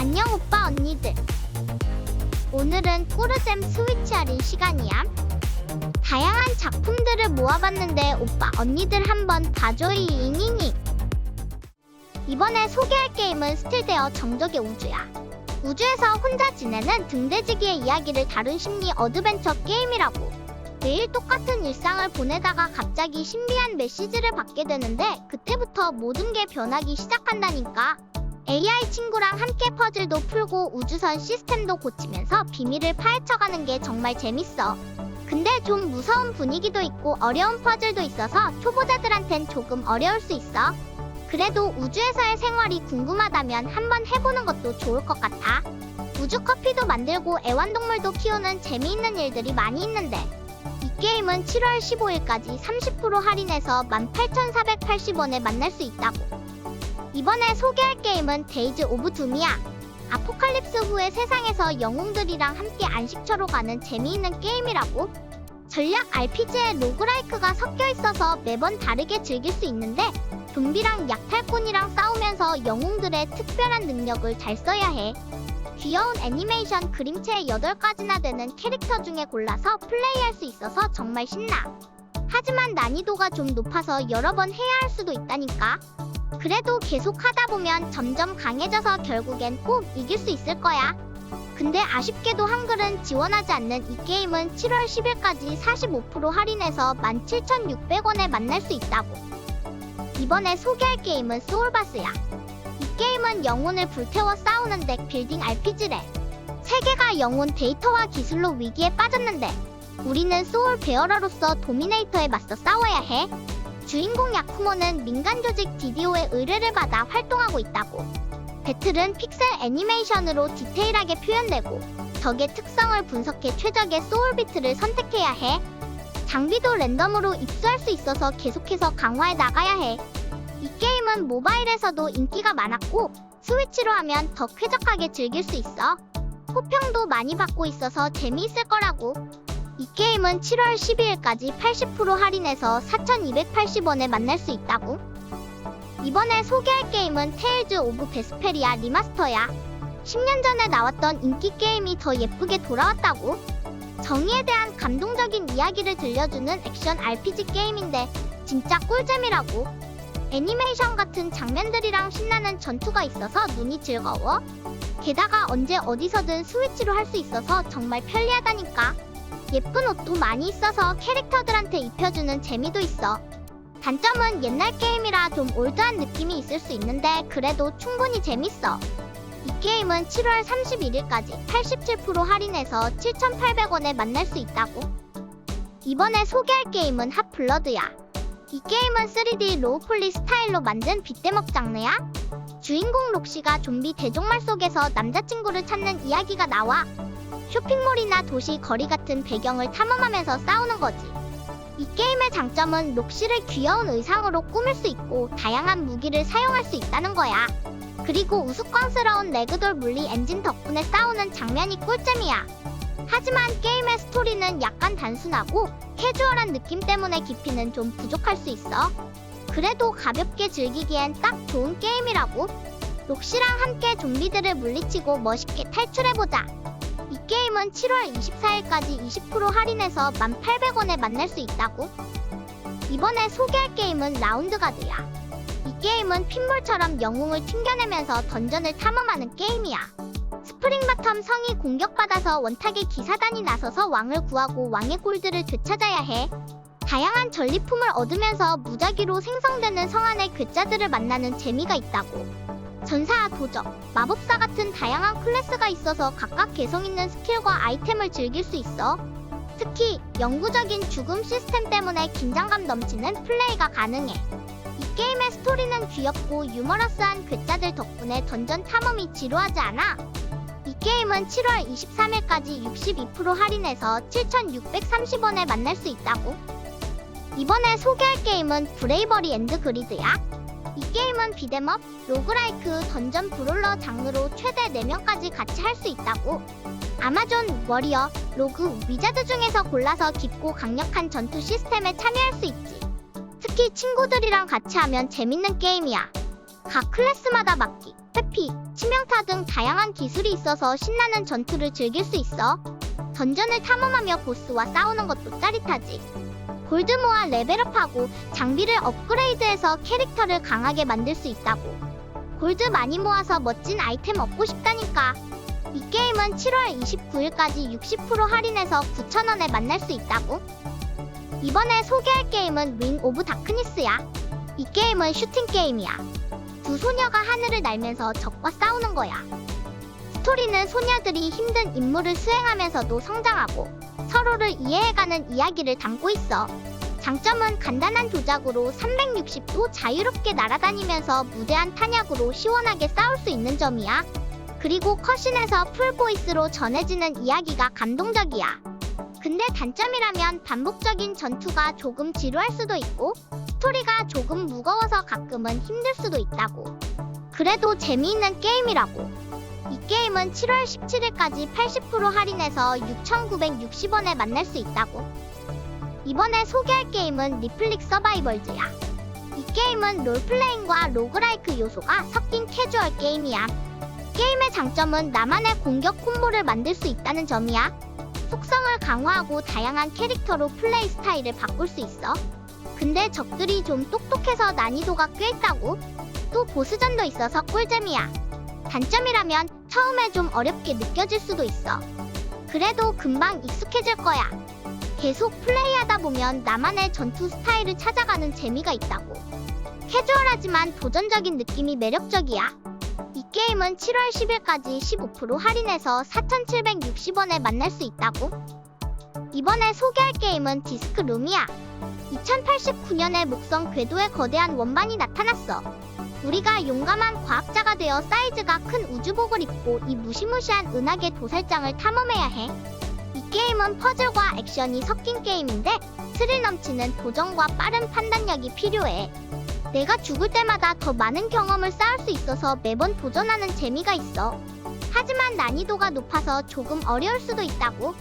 안녕 오빠 언니들. 오늘은 꿀잼 스위치 할인 시간이야. 다양한 작품들을 모아봤는데 오빠 언니들 한번 봐줘이 잉잉잉. 이번에 소개할 게임은 스틸데어 정적의 우주야. 우주에서 혼자 지내는 등대지기의 이야기를 다룬 심리 어드벤처 게임이라고. 매일 똑같은 일상을 보내다가 갑자기 신비한 메시지를 받게 되는데 그때부터 모든 게 변하기 시작한다니까. AI 친구랑 함께 퍼즐도 풀고 우주선 시스템도 고치면서 비밀을 파헤쳐가는 게 정말 재밌어. 근데 좀 무서운 분위기도 있고 어려운 퍼즐도 있어서 초보자들한텐 조금 어려울 수 있어. 그래도 우주에서의 생활이 궁금하다면 한번 해보는 것도 좋을 것 같아. 우주 커피도 만들고 애완동물도 키우는 재미있는 일들이 많이 있는데 이 게임은 7월 15일까지 30% 할인해서 18,480원에 만날 수 있다고. 이번에 소개할 게임은 데이즈 오브 둠이야. 아포칼립스 후의 세상에서 영웅들이랑 함께 안식처로 가는 재미있는 게임이라고. 전략 RPG에 로그라이크가 섞여 있어서 매번 다르게 즐길 수 있는데 좀비랑 약탈꾼이랑 싸우면서 영웅들의 특별한 능력을 잘 써야 해. 귀여운 애니메이션 그림체 8가지나 되는 캐릭터 중에 골라서 플레이할 수 있어서 정말 신나. 하지만 난이도가 좀 높아서 여러 번 해야 할 수도 있다니까. 그래도 계속 하다 보면 점점 강해져서 결국엔 꼭 이길 수 있을 거야. 근데 아쉽게도 한글은 지원하지 않는 이 게임은 7월 10일까지 45% 할인해서 17,600원에 만날 수 있다고. 이번에 소개할 게임은 소울바스야. 이 게임은 영혼을 불태워 싸우는 덱 빌딩 RPG래. 세계가 영혼 데이터와 기술로 위기에 빠졌는데 우리는 소울 베어러로서 도미네이터에 맞서 싸워야 해. 주인공 야쿠모는 민간 조직 DDO의 의뢰를 받아 활동하고 있다고. 배틀은 픽셀 애니메이션으로 디테일하게 표현되고 적의 특성을 분석해 최적의 소울 비트를 선택해야 해. 장비도 랜덤으로 입수할 수 있어서 계속해서 강화해 나가야 해. 이 게임은 모바일에서도 인기가 많았고 스위치로 하면 더 쾌적하게 즐길 수 있어. 호평도 많이 받고 있어서 재미있을 거라고. 이 게임은 7월 12일까지 80% 할인해서 4,280원에 만날 수 있다고. 이번에 소개할 게임은 테일즈 오브 베스페리아 리마스터야. 10년 전에 나왔던 인기 게임이 더 예쁘게 돌아왔다고. 정의에 대한 감동적인 이야기를 들려주는 액션 RPG 게임인데 진짜 꿀잼이라고. 애니메이션 같은 장면들이랑 신나는 전투가 있어서 눈이 즐거워. 게다가 언제 어디서든 스위치로 할 수 있어서 정말 편리하다니까. 예쁜 옷도 많이 있어서 캐릭터들한테 입혀주는 재미도 있어. 단점은 옛날 게임이라 좀 올드한 느낌이 있을 수 있는데 그래도 충분히 재밌어. 이 게임은 7월 31일까지 87% 할인해서 7,800원에 만날 수 있다고. 이번에 소개할 게임은 핫블러드야. 이 게임은 3D 로우플리 스타일로 만든 빗대먹 장르야. 주인공 록시가 좀비 대종말 속에서 남자친구를 찾는 이야기가 나와. 쇼핑몰이나 도시 거리 같은 배경을 탐험하면서 싸우는 거지. 이 게임의 장점은 록시를 귀여운 의상으로 꾸밀 수 있고 다양한 무기를 사용할 수 있다는 거야. 그리고 우스꽝스러운 레그돌 물리 엔진 덕분에 싸우는 장면이 꿀잼이야. 하지만 게임의 스토리는 약간 단순하고 캐주얼한 느낌 때문에 깊이는 좀 부족할 수 있어. 그래도 가볍게 즐기기엔 딱 좋은 게임이라고. 록시랑 함께 좀비들을 물리치고 멋있게 탈출해보자. 이 게임은 7월 24일까지 20% 할인해서 1,800원에 만날 수 있다고. 이번에 소개할 게임은 라운드가드야. 이 게임은 핀볼처럼 영웅을 튕겨내면서 던전을 탐험하는 게임이야. 스프링바텀 성이 공격받아서 원탁의 기사단이 나서서 왕을 구하고 왕의 골드를 되찾아야 해. 다양한 전리품을 얻으면서 무작위로 생성되는 성 안의 괴짜들을 만나는 재미가 있다고. 전사, 도적, 마법사 같은 다양한 클래스가 있어서 각각 개성있는 스킬과 아이템을 즐길 수 있어. 특히 영구적인 죽음 시스템 때문에 긴장감 넘치는 플레이가 가능해. 이 게임의 스토리는 귀엽고 유머러스한 괴짜들 덕분에 던전 탐험이 지루하지 않아. 이 게임은 7월 23일까지 62% 할인해서 7,630원에 만날 수 있다고. 이번에 소개할 게임은 브레이버리 앤드 그리드야. 이 게임은 비뎀업, 로그라이크, 던전 브롤러 장르로 최대 4명까지 같이 할 수 있다고. 아마존, 워리어, 로그, 위자드 중에서 골라서 깊고 강력한 전투 시스템에 참여할 수 있지. 특히 친구들이랑 같이 하면 재밌는 게임이야. 각 클래스마다 막기, 회피, 치명타 컴퓨터 등 다양한 기술이 있어서 신나는 전투를 즐길 수 있어. 던전을 탐험하며 보스와 싸우는 것도 짜릿하지. 골드 모아 레벨업하고 장비를 업그레이드해서 캐릭터를 강하게 만들 수 있다고. 골드 많이 모아서 멋진 아이템 얻고 싶다니까. 이 게임은 7월 29일까지 60% 할인해서 9,000원에 만날 수 있다고. 이번에 소개할 게임은 윙 오브 다크니스야. 이 게임은 슈팅 게임이야. 두 소녀가 하늘을 날면서 적과 싸우는 거야. 스토리는 소녀들이 힘든 임무를 수행하면서도 성장하고 서로를 이해해가는 이야기를 담고 있어. 장점은 간단한 조작으로 360도 자유롭게 날아다니면서 무대한 탄약으로 시원하게 싸울 수 있는 점이야. 그리고 컷신에서 풀보이스로 전해지는 이야기가 감동적이야. 근데 단점이라면 반복적인 전투가 조금 지루할 수도 있고 스토리가 조금 무거워서 가끔은 힘들 수도 있다고. 그래도 재미있는 게임이라고. 이 게임은 7월 17일까지 80% 할인해서 6,960원에 만날 수 있다고. 이번에 소개할 게임은 리플릭 서바이벌즈야. 이 게임은 롤플레잉과 로그라이크 요소가 섞인 캐주얼 게임이야. 게임의 장점은 나만의 공격 콤보를 만들 수 있다는 점이야. 속성을 강화하고 다양한 캐릭터로 플레이 스타일을 바꿀 수 있어. 근데 적들이 좀 똑똑해서 난이도가 꽤 있다고. 또 보스전도 있어서 꿀잼이야. 단점이라면 처음에 좀 어렵게 느껴질 수도 있어. 그래도 금방 익숙해질 거야. 계속 플레이하다 보면 나만의 전투 스타일을 찾아가는 재미가 있다고. 캐주얼하지만 도전적인 느낌이 매력적이야. 이 게임은 7월 10일까지 15% 할인해서 4,760원에 만날 수 있다고. 이번에 소개할 게임은 디스크룸이야. 2089년에 목성 궤도에 거대한 원반이 나타났어. 우리가 용감한 과학자가 되어 사이즈가 큰 우주복을 입고 이 무시무시한 은하계 도살장을 탐험해야 해. 이 게임은 퍼즐과 액션이 섞인 게임인데 스릴 넘치는 도전과 빠른 판단력이 필요해. 내가 죽을 때마다 더 많은 경험을 쌓을 수 있어서 매번 도전하는 재미가 있어. 하지만 난이도가 높아서 조금 어려울 수도 있다고.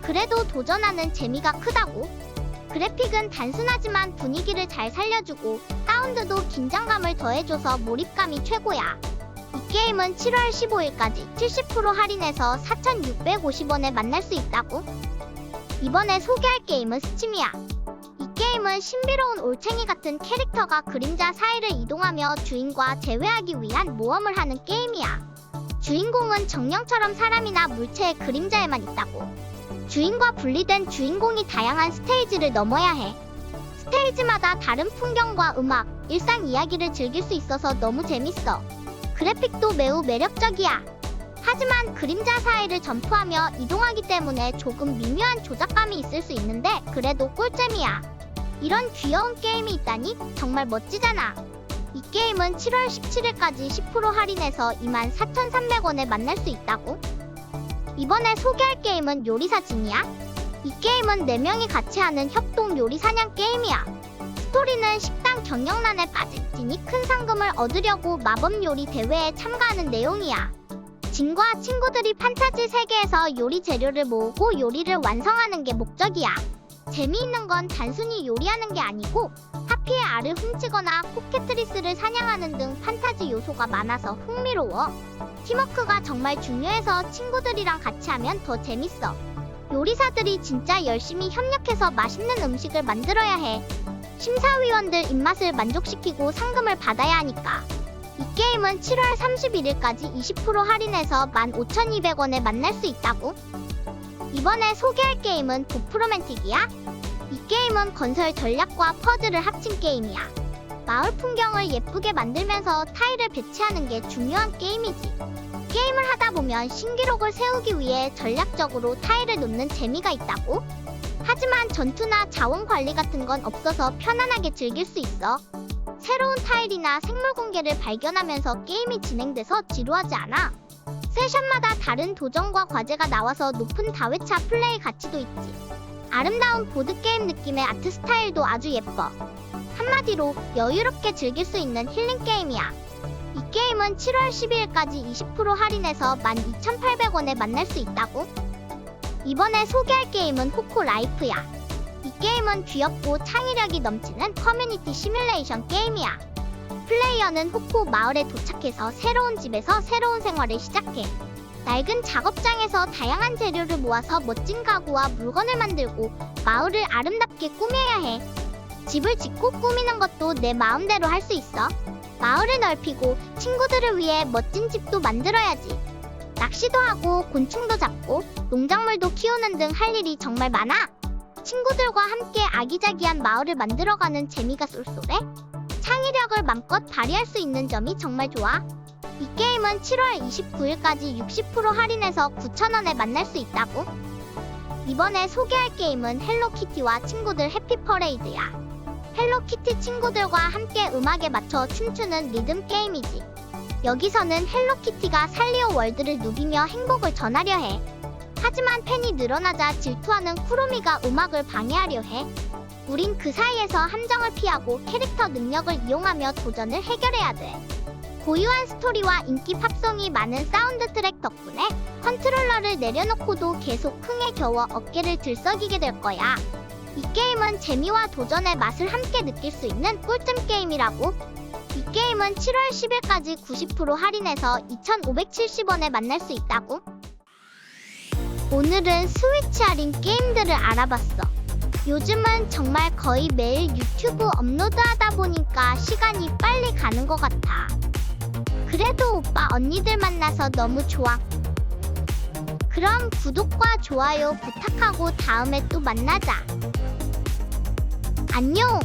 그래도 도전하는 재미가 크다고. 그래픽은 단순하지만 분위기를 잘 살려주고 사운드도 긴장감을 더해줘서 몰입감이 최고야. 이 게임은 7월 15일까지 70% 할인해서 4,650원에 만날 수 있다고. 이번에 소개할 게임은 스침이야. 이 게임은 신비로운 올챙이 같은 캐릭터가 그림자 사이를 이동하며 주인과 재회하기 위한 모험을 하는 게임이야. 주인공은 정령처럼 사람이나 물체의 그림자에만 있다고. 주인과 분리된 주인공이 다양한 스테이지를 넘어야 해. 스테이지마다 다른 풍경과 음악, 일상 이야기를 즐길 수 있어서 너무 재밌어. 그래픽도 매우 매력적이야. 하지만 그림자 사이를 점프하며 이동하기 때문에 조금 미묘한 조작감이 있을 수 있는데 그래도 꿀잼이야. 이런 귀여운 게임이 있다니 정말 멋지잖아. 이 게임은 7월 17일까지 10% 할인해서 24,300원에 만날 수 있다고. 이번에 소개할 게임은 요리사진이야. 이 게임은 4명이 같이 하는 협동 요리 사냥 게임이야. 스토리는 식당 경영난에 빠진 진이 큰 상금을 얻으려고 마법 요리 대회에 참가하는 내용이야. 진과 친구들이 판타지 세계에서 요리 재료를 모으고 요리를 완성하는 게 목적이야. 재미있는 건 단순히 요리하는 게 아니고 하피의 알을 훔치거나 포켓트리스를 사냥하는 등 판타지 요소가 많아서 흥미로워. 팀워크가 정말 중요해서 친구들이랑 같이 하면 더 재밌어. 요리사들이 진짜 열심히 협력해서 맛있는 음식을 만들어야 해. 심사위원들 입맛을 만족시키고 상금을 받아야 하니까. 이 게임은 7월 31일까지 20% 할인해서 15,200원에 만날 수 있다고. 이번에 소개할 게임은 도프로맨틱이야. 이 게임은 건설 전략과 퍼즐을 합친 게임이야. 마을 풍경을 예쁘게 만들면서 타일을 배치하는 게 중요한 게임이지. 게임을 하다 보면 신기록을 세우기 위해 전략적으로 타일을 놓는 재미가 있다고. 하지만 전투나 자원 관리 같은 건 없어서 편안하게 즐길 수 있어. 새로운 타일이나 생물 공개를 발견하면서 게임이 진행돼서 지루하지 않아. 세션마다 다른 도전과 과제가 나와서 높은 다회차 플레이 가치도 있지. 아름다운 보드게임 느낌의 아트 스타일도 아주 예뻐. 한마디로 여유롭게 즐길 수 있는 힐링 게임이야. 이 게임은 7월 12일까지 20% 할인해서 12,800원에 만날 수 있다고. 이번에 소개할 게임은 호코라이프야. 이 게임은 귀엽고 창의력이 넘치는 커뮤니티 시뮬레이션 게임이야. 플레이어는 호코 마을에 도착해서 새로운 집에서 새로운 생활을 시작해. 낡은 작업장에서 다양한 재료를 모아서 멋진 가구와 물건을 만들고 마을을 아름답게 꾸며야 해. 집을 짓고 꾸미는 것도 내 마음대로 할 수 있어. 마을을 넓히고 친구들을 위해 멋진 집도 만들어야지. 낚시도 하고 곤충도 잡고 농작물도 키우는 등 할 일이 정말 많아. 친구들과 함께 아기자기한 마을을 만들어가는 재미가 쏠쏠해. 창의력을 맘껏 발휘할 수 있는 점이 정말 좋아. 이 게임은 7월 29일까지 60% 할인해서 9,000원에 만날 수 있다고. 이번에 소개할 게임은 헬로키티와 친구들 해피퍼레이드야. 헬로키티 친구들과 함께 음악에 맞춰 춤추는 리듬 게임이지. 여기서는 헬로키티가 살리오 월드를 누비며 행복을 전하려 해. 하지만 팬이 늘어나자 질투하는 쿠로미가 음악을 방해하려 해. 우린 그 사이에서 함정을 피하고 캐릭터 능력을 이용하며 도전을 해결해야 돼. 고유한 스토리와 인기 팝송이 많은 사운드 트랙 덕분에 컨트롤러를 내려놓고도 계속 흥에 겨워 어깨를 들썩이게 될 거야. 이 게임은 재미와 도전의 맛을 함께 느낄 수 있는 꿀잼 게임이라고. 이 게임은 7월 10일까지 90% 할인해서 2,570원에 만날 수 있다고. 오늘은 스위치 할인 게임들을 알아봤어. 요즘은 정말 거의 매일 유튜브 업로드하다 보니까 시간이 빨리 가는 것 같아. 그래도 오빠 언니들 만나서 너무 좋아. 그럼 구독과 좋아요 부탁하고 다음에 또 만나자. 안녕!